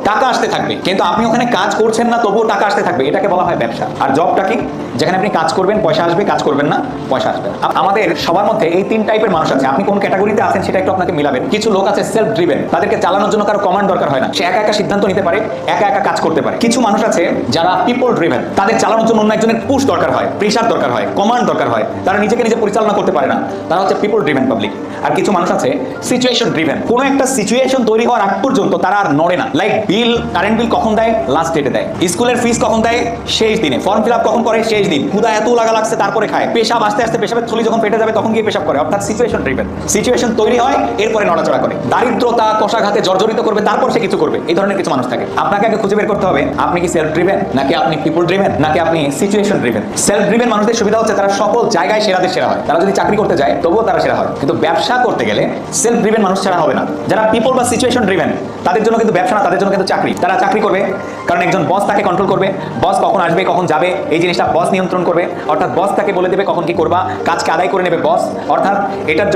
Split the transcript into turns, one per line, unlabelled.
টাকা আসতে থাকবে, কিন্তু আপনি ওখানে কাজ করছেন না তবুও টাকা আসতে থাকবে, এটাকে বলা হয় ব্যবসা। আর জবটা কি? যেখানে আপনি কাজ করবেন পয়সা আসবে, কাজ করবেন না পয়সা আসবে না। আমাদের সবার মধ্যে এই 3 টাইপের মানুষ আছে। আপনি কোন ক্যাটাগরিতে আছেন সেটা একটু আপনাকে মিলাবেন। কিছু লোক আছে সেলফ ড্রিভেন, তাদেরকে চালানোর জন্য কারো কমান্ড দরকার হয় না, সে একা একা সিদ্ধান্ত নিতে পারে, একা একা কাজ করতে পারে। কিছু মানুষ আছে যারা পিপল ড্রিভেন, তাদের চালানোর জন্য অন্য একজনের পুশ দরকার হয়, প্রেশার দরকার হয়, কমান্ড দরকার হয়, তারা নিজেকে নিজে পরিচালনা করতে পারে না, তারা হচ্ছে পিপল ড্রিভেন পাবলিক। আর কিছু মানুষ আছে সিচুয়েশন ড্রিভেন, কোনো একটা সিচুয়েশন তৈরি হওয়ার আগ পর্যন্ত তারা আর নড়ে না। লাইক বিল, কারেন্ট বিল কখন দেয়? লাস্ট ডেটে দেয়। স্কুলের ফিস কখন দেয়? শেষ দিনে। ফর্ম ফিল আপ কখন করে? শেষ দিন। ক্ষুধা এত লাগা লাগছে তারপরে খায়। পেশাব আস্তে আস্তে পেশাবের থলি যখন পেটে যাবে তখন গিয়ে পেশাব করে, অর্থাৎ সিচুয়েশন ড্রিভেন। সিচুয়েশন তৈরি হয়, এরপরে নড়াচড়া করে। দারিদ্রতা কষাঘাতে জর্জরিত করবে, তারপর সে কিছু করবে। এই ধরনের কিছু মানুষ থাকে। আপনাকে আগে খুঁজে বের করতে হবে আপনি কি সেলফ ড্রিভেন, নাকি আপনি পিপল ড্রিভেন, নাকি আপনি সিচুয়েশন ড্রিভেন। সেলফ ড্রিভেন মানুষদের সুবিধা হচ্ছে তারা সকল জায়গায় সেরাদের সেরা হয়। তারা যদি চাকরি করতে যায় তবুও তারা সেরা হয়, কিন্তু ব্যবসা করতে গেলে সেলফ ড্রিভেন মানুষ ছাড়া হবে না। যারা পিপল বা সিচুয়েশন ড্রিভেন, তাদের জন্য কিন্তু ব্যবসা না, তাদের জন্য কিন্তু চাকরি। তারা চাকরি করবে কারণ একজন বস তাকে কন্ট্রোল করবে। বস কখন আসবে কখন যাবে এই জিনিসটা বস নিয়ন্ত্রণ করবে, অর্থাৎ বস তাকে বলে দেবে কখন কি করবা, কাজকে আদায় করে নেবে বস। অর্থাৎ এটার